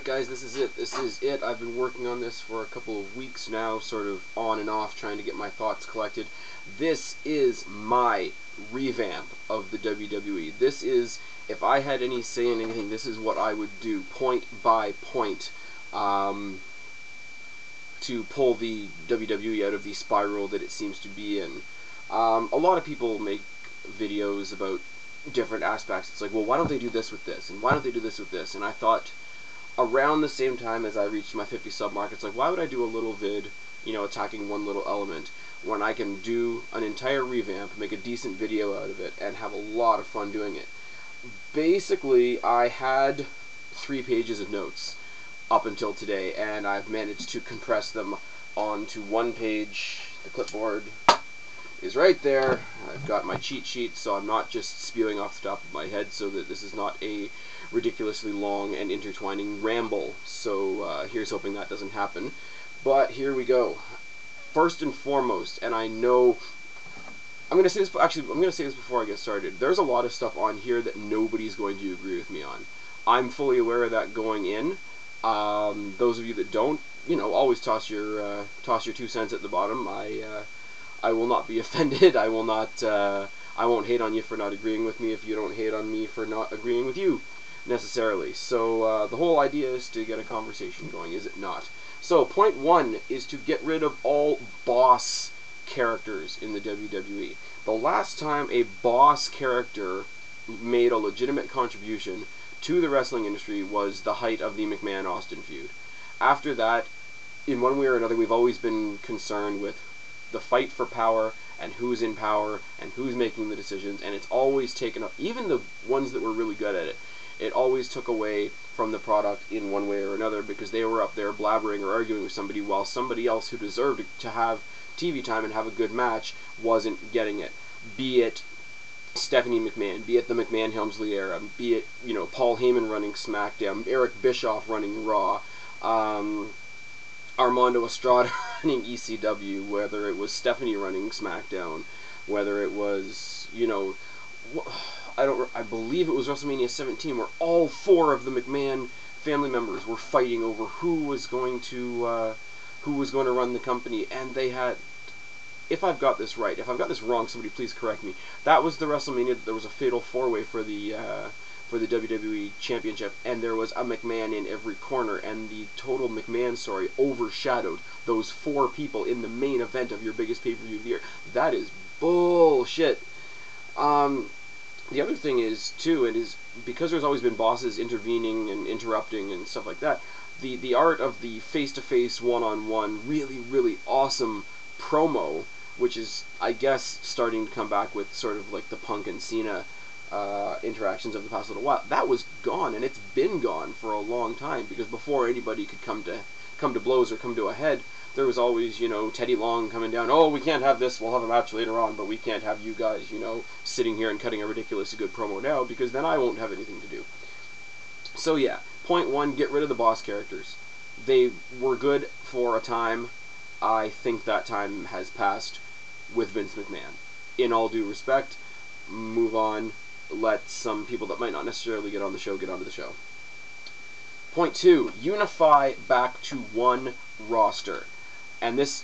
Alright guys, this is it. I've been working on this for a couple of weeks now, sort of on and off, trying to get my thoughts collected. This is my revamp of the WWE. This is, if I had any say in anything, this is what I would do, point by point, to pull the WWE out of the spiral that it seems to be in. A lot of people make videos about different aspects. It's like, well, why don't they do this with this, and why don't they do this with this? And I thought, around the same time as I reached my 50 sub mark, it's like, why would I do a little vid, you know, attacking one little element, when I can do an entire revamp, make a decent video out of it, and have a lot of fun doing it. Basically, I had 3 pages of notes up until today, and I've managed to compress them onto 1 page. The clipboard is right there. I've got my cheat sheet, so I'm not just spewing off the top of my head, so that this is not a ridiculously long and intertwining ramble. So here's hoping that doesn't happen. But here we go. First and foremost, and I know I'm going to say this, actually, I'm going to say this before I get started. There's a lot of stuff on here that nobody's going to agree with me on. I'm fully aware of that going in. Those of you that don't, you know, always toss your 2 cents at the bottom. I will not be offended. I will not. I won't hate on you for not agreeing with me if you don't hate on me for not agreeing with you necessarily. So the whole idea is to get a conversation going, is it not? So point 1 is to get rid of all boss characters in the WWE. The last time a boss character made a legitimate contribution to the wrestling industry was the height of the McMahon-Austin feud. After that, in one way or another, we've always been concerned with the fight for power and who's in power and who's making the decisions, and it's always taken up, even the ones that were really good at it, it always took away from the product in one way or another, because they were up there blabbering or arguing with somebody while somebody else who deserved to have TV time and have a good match wasn't getting it. Be it Stephanie McMahon, be it the McMahon-Helmsley era, be it, you know, Paul Heyman running SmackDown, Eric Bischoff running Raw, Armando Estrada running ECW, whether it was Stephanie running SmackDown, whether it was, you know, I believe it was Wrestlemania 17, where all 4 of the McMahon family members were fighting over who was going to run the company, and they had, if I've got this right, if I've got this wrong, somebody please correct me. That was the WrestleMania that there was a fatal 4-way for the WWE Championship, and there was a McMahon in every corner, and the total McMahon story overshadowed those 4 people in the main event of your biggest pay-per-view of the year. That is bullshit. The other thing is, too, it is because there's always been bosses intervening and interrupting and stuff like that, the art of the face-to-face, one-on-one, really, really awesome promo, which is, I guess, starting to come back with sort of like the Punk and Cena interactions of the past little while. That was gone, and it's been gone for a long time, because before anybody could come to blows or come to a head, there was always, you know, Teddy Long coming down, oh, we can't have this, we'll have a match later on, but we can't have you guys, you know, sitting here and cutting a ridiculously good promo now, because then I won't have anything to do. So yeah, point 1, get rid of the boss characters. They were good for a time. I think that time has passed with Vince McMahon. In all due respect, move on. Let some people that might not necessarily get on the show get onto the show. Point 2, unify back to one roster. And this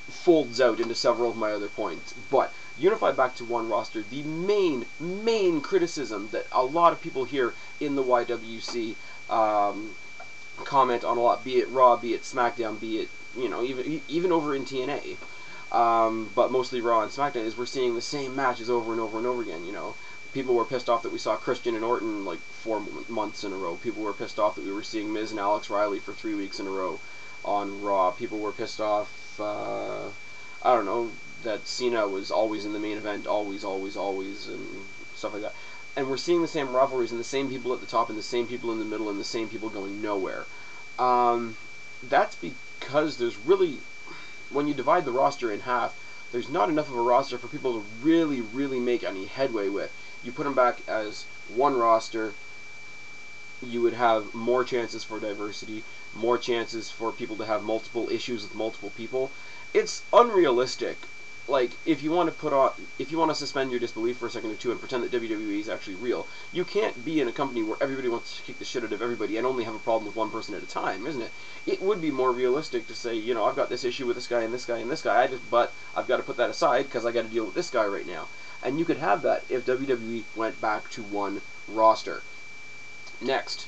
folds out into several of my other points. But unify back to one roster. The main criticism that a lot of people here in the YWC comment on a lot, be it Raw, be it SmackDown, be it, you know, even over in TNA, but mostly Raw and SmackDown, is we're seeing the same matches over and over and over again. You know, people were pissed off that we saw Christian and Orton like 4 months in a row. People were pissed off that we were seeing Miz and Alex Riley for 3 weeks in a row on Raw. People were pissed off, I don't know, that Cena was always in the main event, always, and stuff like that. And we're seeing the same rivalries, and the same people at the top, and the same people in the middle, and the same people going nowhere. That's because there's really, when you divide the roster in half, there's not enough of a roster for people to really make any headway with. You put them back as one roster, you would have more chances for diversity, more chances for people to have multiple issues with multiple people. It's unrealistic like, if you want to suspend your disbelief for a second or two and pretend that WWE is actually real, you can't be in a company where everybody wants to kick the shit out of everybody and only have a problem with one person at a time, isn't it? It would be more realistic to say, you know, I've got this issue with this guy and this guy and this guy, but I've got to put that aside because I got to deal with this guy right now. And you could have that if WWE went back to one roster. Next,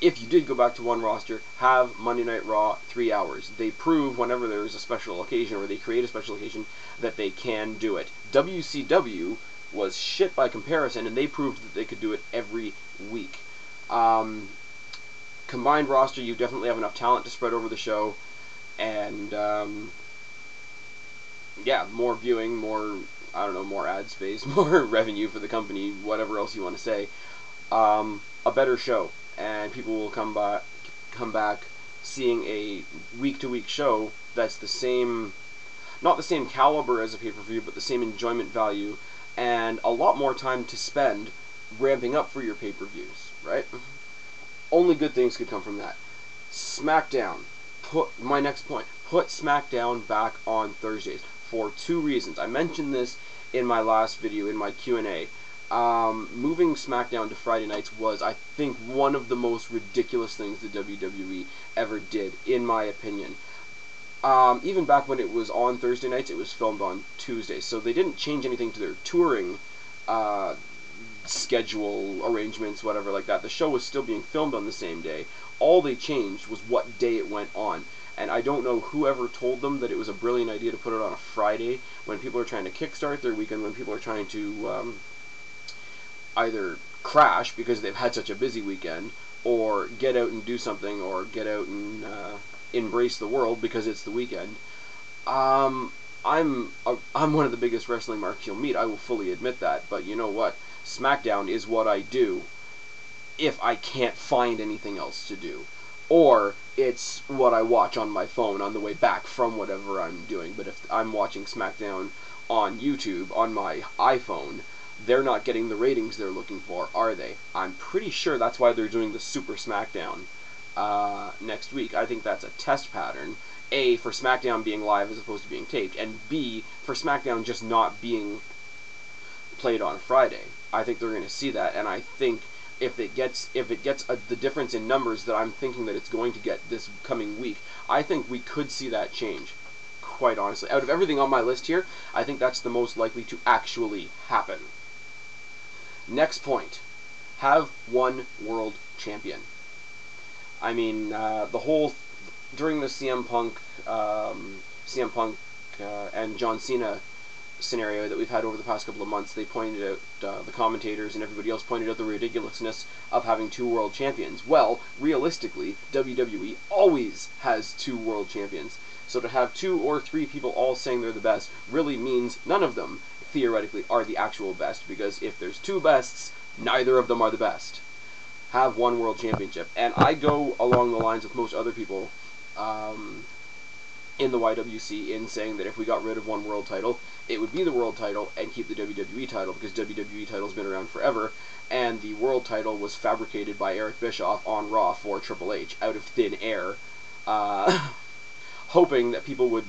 if you did go back to one roster, have Monday Night Raw 3 hours. They prove whenever there's a special occasion or they create a special occasion that they can do it. WCW was shit by comparison, and they proved that they could do it every week. Combined roster, you definitely have enough talent to spread over the show, and yeah, more viewing, more, I don't know, more ad space, more revenue for the company, whatever else you want to say. A better show, and people will come back seeing a week-to-week show that's the same, not the same caliber as a pay-per-view, but the same enjoyment value, and a lot more time to spend ramping up for your pay-per-views, right? Only good things could come from that. SmackDown, my next point, put SmackDown back on Thursdays for 2 reasons. I mentioned this in my last video, in my Q&A. Moving SmackDown to Friday nights was, I think, one of the most ridiculous things the WWE ever did, in my opinion. Even back when it was on Thursday nights, it was filmed on Tuesdays, so they didn't change anything to their touring schedule, arrangements, whatever like that. The show was still being filmed on the same day. All they changed was what day it went on. And I don't know whoever told them that it was a brilliant idea to put it on a Friday when people are trying to kickstart their weekend, when people are trying to either crash because they've had such a busy weekend, or get out and do something, or get out and embrace the world because it's the weekend. I'm one of the biggest wrestling marks you'll meet, I will fully admit that, but you know what? SmackDown is what I do if I can't find anything else to do. Or it's what I watch on my phone on the way back from whatever I'm doing. But if I'm watching SmackDown on YouTube on my iPhone, they're not getting the ratings they're looking for, are they? I'm pretty sure that's why they're doing the Super SmackDown next week. I think that's a test pattern. A, for SmackDown being live as opposed to being taped, and B, for SmackDown just not being played on Friday. I think they're going to see that, and I think if it gets the difference in numbers that I'm thinking that it's going to get this coming week, I think we could see that change. Quite honestly, out of everything on my list here, I think that's the most likely to actually happen. Next point, have one world champion. I mean, during the CM Punk and John Cena scenario that we've had over the past couple of months, they pointed out, the commentators and everybody else pointed out the ridiculousness of having 2 world champions. Well, realistically, WWE always has 2 world champions. So to have 2 or 3 people all saying they're the best really means none of them, theoretically, are the actual best, because if there's 2 bests, neither of them are the best. Have 1 world championship. And I go along the lines with most other people in the YWC in saying that if we got rid of 1 world title, it would be the world title and keep the WWE title, because WWE title's been around forever, and the world title was fabricated by Eric Bischoff on Raw for Triple H out of thin air, hoping that people would,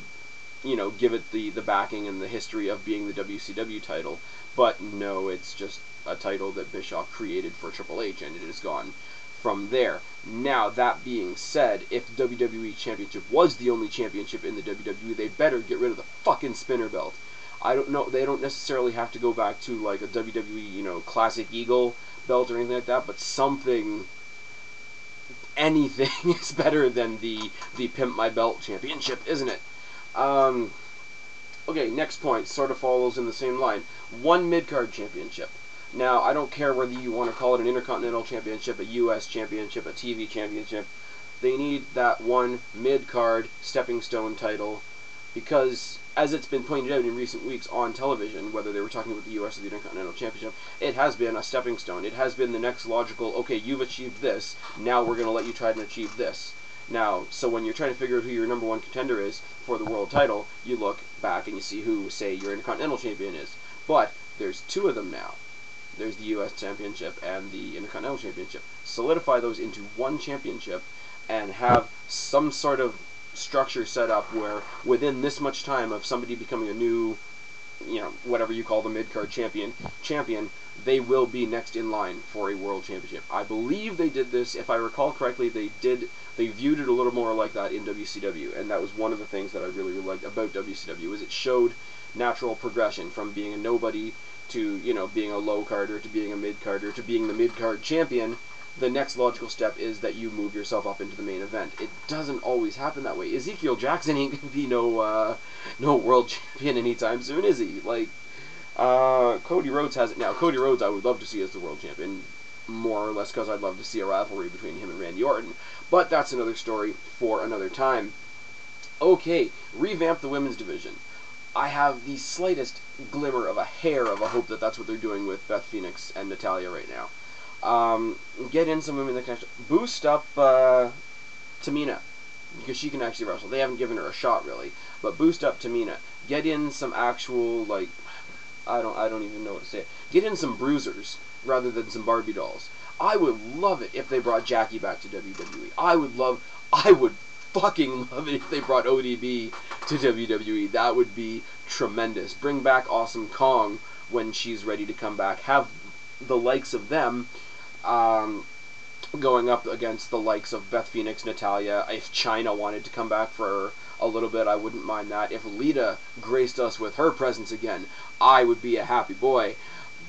you know, give it the backing and the history of being the WCW title. But no, it's just a title that Bischoff created for Triple H, and it has gone from there. Now, that being said, if the WWE Championship was the only championship in the WWE, they better get rid of the fucking spinner belt. I don't know, they don't necessarily have to go back to like a WWE, you know, Classic Eagle belt or anything like that, but something, anything is better than the Pimp My Belt Championship, isn't it? Okay, next point sort of follows in the same line. 1 Midcard Championship. Now, I don't care whether you want to call it an Intercontinental Championship, a US Championship, a TV Championship. They need that 1 mid-card stepping stone title, because, as it's been pointed out in recent weeks on television, whether they were talking about the US or the Intercontinental Championship, it has been a stepping stone. It has been the next logical, okay, you've achieved this, now we're going to let you try and achieve this. Now, so when you're trying to figure out who your #1 contender is for the world title, you look back and you see who, say, your Intercontinental Champion is. But there's 2 of them now. There's the US Championship and the Intercontinental Championship. Solidify those into 1 championship and have some sort of structure set up where within this much time of somebody becoming a new, whatever you call the mid-card champion, they will be next in line for a world championship. I believe they did this, if I recall correctly, they viewed it a little more like that in WCW, and that was one of the things that I really liked about WCW, is it showed natural progression from being a nobody to, being a low-carder, to being a mid-carder, to being the mid-card champion. The next logical step is that you move yourself up into the main event. It doesn't always happen that way. Ezekiel Jackson ain't gonna be no world champion anytime soon, is he? Like, Cody Rhodes has it now. Cody Rhodes I would love to see as the world champion, more or less because I'd love to see a rivalry between him and Randy Orton. But that's another story for another time. Okay, revamp the women's division. I have the slightest glimmer of a hair of a hope that that's what they're doing with Beth Phoenix and Natalya right now. Get in some women that can actually boost up Tamina, because she can actually wrestle. They haven't given her a shot really, but boost up Tamina. Get in some actual, like, I don't even know what to say. Get in some bruisers rather than some Barbie dolls. I would love it if they brought Jackie back to WWE. I would fucking love it if they brought ODB to WWE. That would be tremendous. Bring back Awesome Kong when she's ready to come back. Have the likes of them going up against the likes of Beth Phoenix, Natalya. If Chyna wanted to come back for a little bit, I wouldn't mind that. If Lita graced us with her presence again, I would be a happy boy.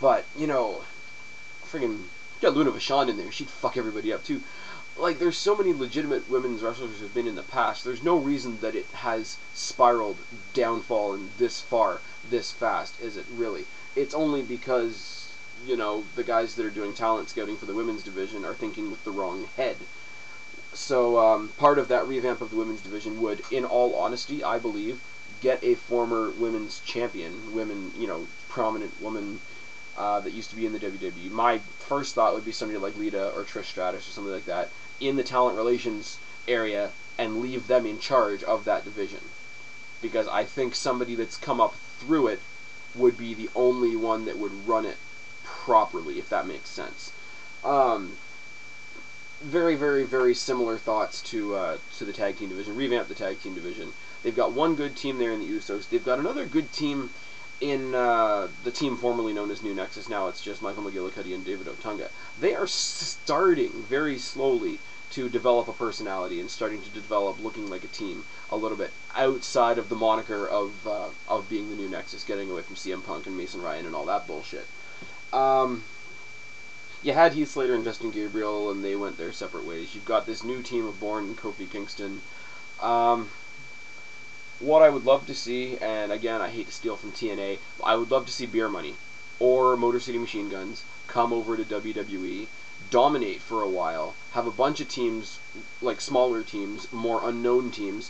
But, friggin' got Luna Vachon in there. She'd fuck everybody up too. Like, there's so many legitimate women's wrestlers who've been in the past. There's no reason that it has spiraled downfall and this far, this fast, is it really? It's only because, the guys that are doing talent scouting for the women's division are thinking with the wrong head. So, part of that revamp of the women's division would, in all honesty, I believe, get a former women's champion, prominent woman that used to be in the WWE. My first thought would be somebody like Lita or Trish Stratus or something like that in the talent relations area, and leave them in charge of that division. Because I think somebody that's come up through it would be the only one that would run it properly, if that makes sense. Very, very, very similar thoughts to the tag team division. Revamp the tag team division. They've got one good team there in the Usos. They've got another good team in the team formerly known as New Nexus. Now it's just Michael McGillicuddy and David Otunga. They are starting very slowly to develop a personality and starting to develop looking like a team a little bit outside of the moniker of being the New Nexus, getting away from CM Punk and Mason Ryan and all that bullshit. You had Heath Slater and Justin Gabriel, and they went their separate ways. You've got this new team of Bourne and Kofi Kingston. What I would love to see, and again, I hate to steal from TNA, I would love to see Beer Money or Motor City Machine Guns come over to WWE, dominate for a while, have a bunch of teams, like smaller teams, more unknown teams.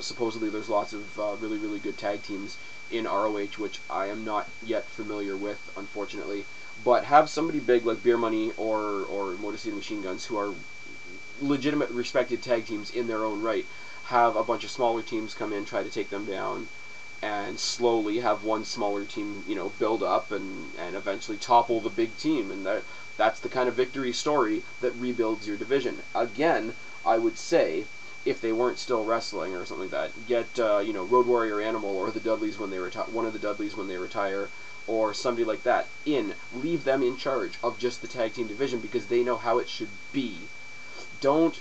Supposedly there's lots of really, really good tag teams in ROH, which I am not yet familiar with, unfortunately. But have somebody big like Beer Money or Motor City Machine Guns, who are legitimate, respected tag teams in their own right, have a bunch of smaller teams come in, try to take them down, and slowly have one smaller team, build up and eventually topple the big team. And that's the kind of victory story that rebuilds your division. Again, I would say, if they weren't still wrestling or something like that, get Road Warrior Animal or the Dudleys when they one of the Dudleys when they retire, or somebody like that leave them in charge of just the tag team division, because they know how it should be. Don't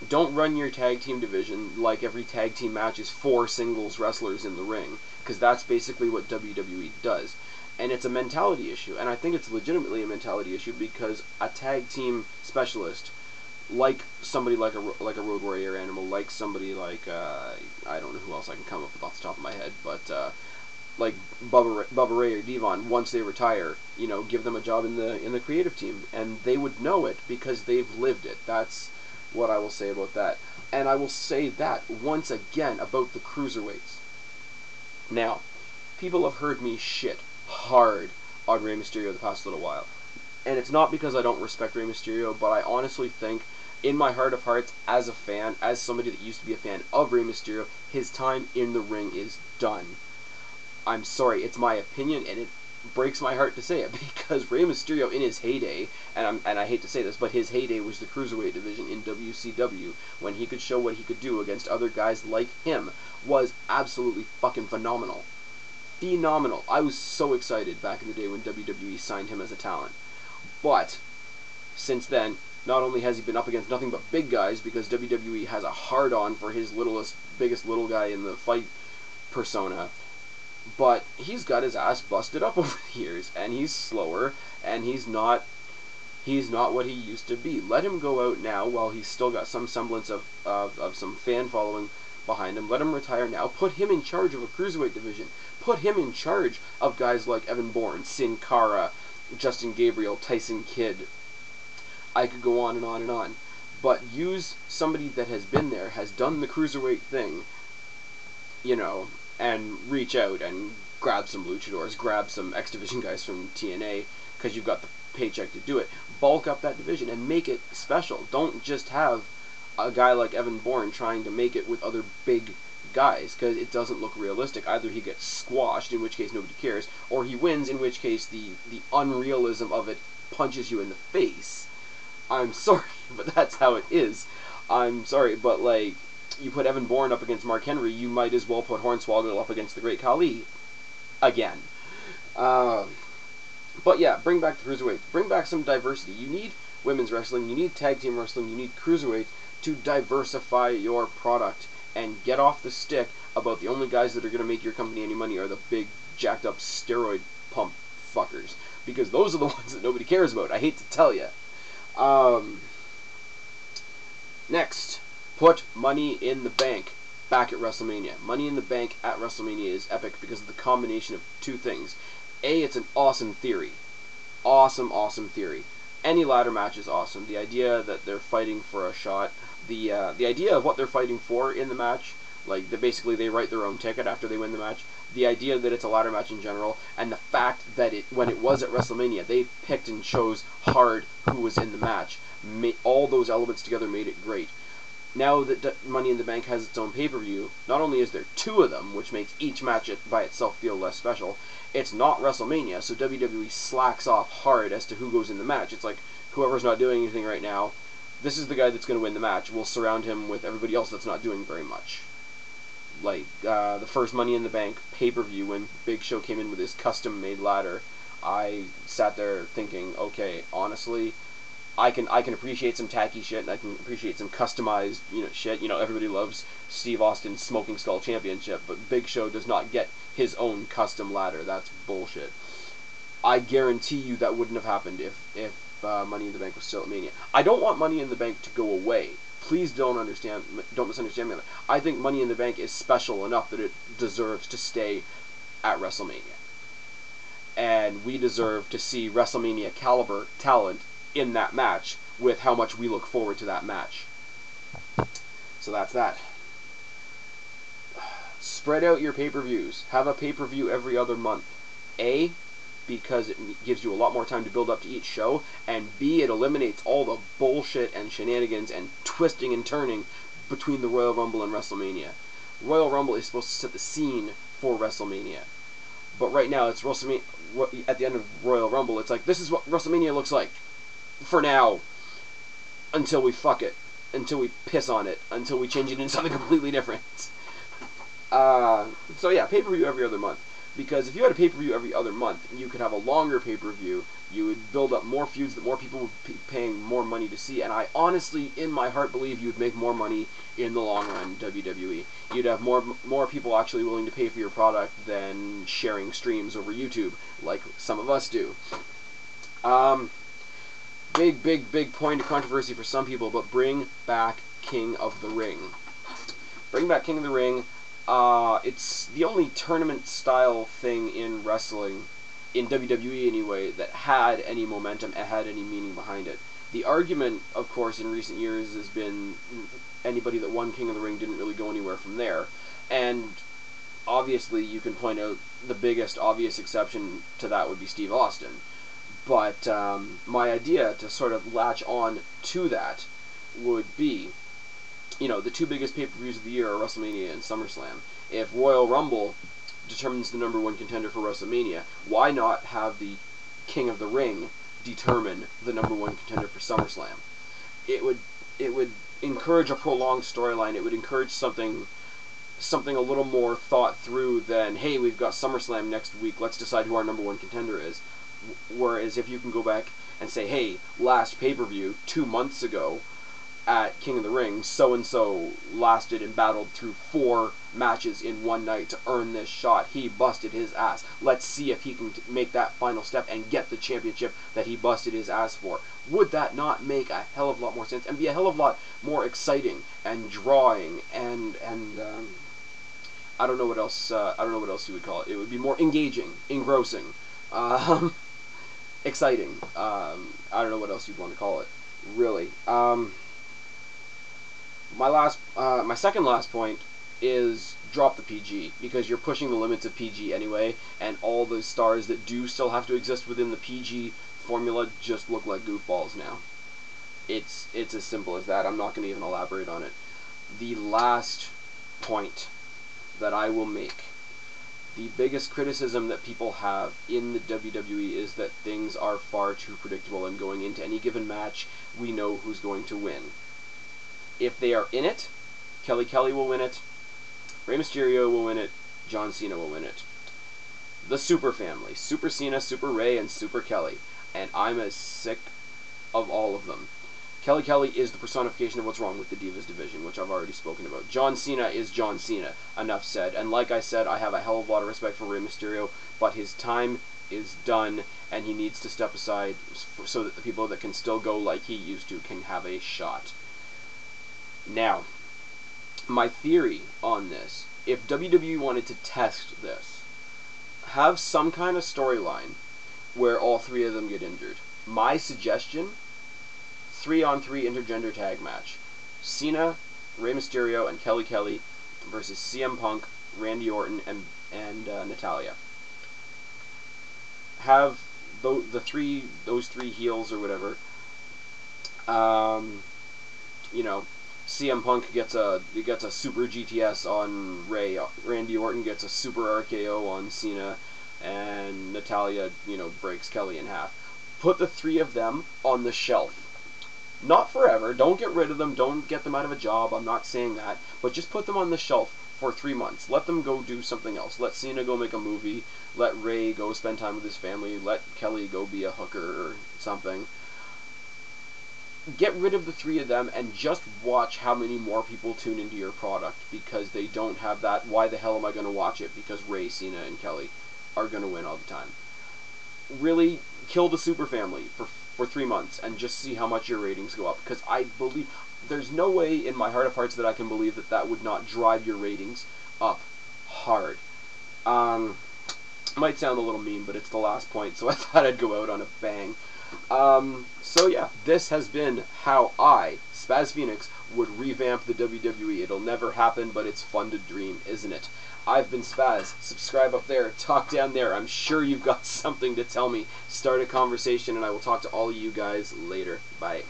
run your tag team division like every tag team match is 4 singles wrestlers in the ring, because that's basically what WWE does. And it's a mentality issue, and I think it's legitimately a mentality issue, because a tag team specialist, like somebody like a Road Warrior Animal, like somebody like, I don't know who else I can come up with off the top of my head, but like Bubba Ray or Devon, once they retire, give them a job in the creative team, and they would know it because they've lived it. That's what I will say about that. And I will say that once again about the Cruiserweights. Now, people have heard me shit hard on Rey Mysterio the past little while. And it's not because I don't respect Rey Mysterio, but I honestly think, in my heart of hearts, as a fan, as somebody that used to be a fan of Rey Mysterio, his time in the ring is done. I'm sorry, it's my opinion, and breaks my heart to say it, because Rey Mysterio in his heyday, and I hate to say this, but his heyday was the Cruiserweight Division in WCW, when he could show what he could do against other guys like him, was absolutely fucking phenomenal. Phenomenal. I was so excited back in the day when WWE signed him as a talent. But since then, not only has he been up against nothing but big guys, because WWE has a hard-on for his biggest little guy in the fight persona, but he's got his ass busted up over the years, and he's slower, and he's not what he used to be. Let him go out now while he's still got some semblance of some fan following behind him. Let him retire now. Put him in charge of a Cruiserweight division. Put him in charge of guys like Evan Bourne, Sin Cara, Justin Gabriel, Tyson Kidd. I could go on and on and on. But use somebody that has been there, has done the Cruiserweight thing, you know, and reach out and grab some luchadors, grab some X Division guys from TNA, because you've got the paycheck to do it. Bulk up that division and make it special. Don't just have a guy like Evan Bourne trying to make it with other big guys, because it doesn't look realistic. Either he gets squashed, in which case nobody cares, or he wins, in which case the unrealism of it punches you in the face. I'm sorry, but that's how it is. I'm sorry, but like, you put Evan Bourne up against Mark Henry, you might as well put Hornswoggle up against the Great Khali again. But yeah, bring back the Cruiserweight. Bring back some diversity. You need women's wrestling, you need tag team wrestling, you need Cruiserweight to diversify your product, and get off the stick about the only guys that are going to make your company any money are the big, jacked up steroid pump fuckers. Because those are the ones that nobody cares about. I hate to tell you. Next, put Money in the Bank back at WrestleMania. Money in the Bank at WrestleMania is epic because of the combination of two things. A, it's an awesome theory. Awesome, awesome theory. Any ladder match is awesome. The idea that they're fighting for a shot, the idea of what they're fighting for in the match, like basically they write their own ticket after they win the match, the idea that it's a ladder match in general, and the fact that when it was at WrestleMania, they picked and chose hard who was in the match. All those elements together made it great. Now that Money in the Bank has its own pay-per-view, not only is there two of them, which makes each match by itself feel less special, it's not WrestleMania, so WWE slacks off hard as to who goes in the match. It's like, whoever's not doing anything right now, this is the guy that's going to win the match. We'll surround him with everybody else that's not doing very much. Like, the first Money in the Bank pay-per-view, when Big Show came in with his custom-made ladder, I sat there thinking, okay, honestly, I can appreciate some tacky shit, and I can appreciate some customized, shit. Everybody loves Steve Austin's Smoking Skull Championship, but Big Show does not get his own custom ladder. That's bullshit. I guarantee you that wouldn't have happened if Money in the Bank was still at Mania. I don't want Money in the Bank to go away. Please don't misunderstand me. I think Money in the Bank is special enough that it deserves to stay at WrestleMania. And we deserve to see WrestleMania caliber talent in that match with how much we look forward to that match. So that's that. Spread out your pay-per-views. Have a pay-per-view every other month. A, because it gives you a lot more time to build up to each show, and B, it eliminates all the bullshit and shenanigans and twisting and turning between the Royal Rumble and WrestleMania. Royal Rumble is supposed to set the scene for WrestleMania. But right now, it's WrestleMania. At the end of Royal Rumble, it's like, this is what WrestleMania looks like. For now. Until we fuck it. Until we piss on it. Until we change it into something completely different. So yeah, pay-per-view every other month. Because if you had a pay-per-view every other month, you could have a longer pay-per-view, you would build up more feuds that more people would be paying more money to see, and I honestly, in my heart, believe you'd make more money in the long run, WWE. You'd have more people actually willing to pay for your product than sharing streams over YouTube, like some of us do. Big point of controversy for some people, but bring back King of the Ring. Bring back King of the Ring. It's the only tournament-style thing in wrestling, in WWE anyway, that had any momentum and had any meaning behind it. The argument, of course, in recent years has been anybody that won King of the Ring didn't really go anywhere from there. And obviously you can point out the biggest obvious exception to that would be Steve Austin. But my idea to sort of latch on to that would be, the two biggest pay-per-views of the year are WrestleMania and Summerslam. If Royal Rumble determines the #1 contender for WrestleMania, why not have the King of the Ring determine the #1 contender for SummerSlam? It would encourage a prolonged storyline. It would encourage something a little more thought through than, hey, we've got SummerSlam next week, let's decide who our #1 contender is. Whereas if you can go back and say, hey, last pay-per-view 2 months ago at King of the Ring, so-and-so lasted and battled through 4 matches in one night to earn this shot. He busted his ass. Let's see if he can make that final step and get the championship that he busted his ass for. Would that not make a hell of a lot more sense and be a hell of a lot more exciting and drawing and I don't know what else. I don't know what else you would call it. It would be more engaging, engrossing, exciting. I don't know what else you'd want to call it. Really. My second last point is drop the PG, because you're pushing the limits of PG anyway, and all the stars that do still have to exist within the PG formula just look like goofballs now. It's as simple as that. I'm not going to even elaborate on it. The last point that I will make. The biggest criticism that people have in the WWE is that things are far too predictable, and going into any given match, we know who's going to win. If they are in it, Kelly will win it, Rey Mysterio will win it, John Cena will win it. The Super Family. Super Cena, Super Rey, and Super Kelly. And I'm as sick of all of them. Kelly is the personification of what's wrong with the Divas division, which I've already spoken about. John Cena is John Cena. Enough said. And like I said, I have a hell of a lot of respect for Rey Mysterio, but his time is done, and he needs to step aside so that the people that can still go like he used to can have a shot. Now, my theory on this, if WWE wanted to test this, have some kind of storyline where all 3 of them get injured. My suggestion, 3-on-3 intergender tag match. Cena, Rey Mysterio, and Kelly versus CM Punk, Randy Orton, and Natalya. Have those 3 heels or whatever. You know, CM Punk gets a super GTS on Rey. Randy Orton gets a super RKO on Cena, and Natalya, breaks Kelly in half. Put the 3 of them on the shelf. Not forever. Don't get rid of them. Don't get them out of a job. I'm not saying that. But just put them on the shelf for 3 months. Let them go do something else. Let Cena go make a movie. Let Rey go spend time with his family. Let Kelly go be a hooker or something. Get rid of the 3 of them and just watch how many more people tune into your product, because they don't have that. Why the hell am I going to watch it? Because Rey, Cena, and Kelly are going to win all the time. Really kill the Super Family for 3 months and just see how much your ratings go up, because I believe there's no way in my heart of hearts that I can believe that would not drive your ratings up hard. Might sound a little mean, but it's the last point, so I thought I'd go out on a bang. So yeah, this has been how I, Spaz Phoenix, would revamp the WWE. It'll never happen, but it's fun to dream, isn't it? I've been Spaz. Subscribe up there, talk down there. I'm sure you've got something to tell me. Start a conversation, and I will talk to all of you guys later. Bye.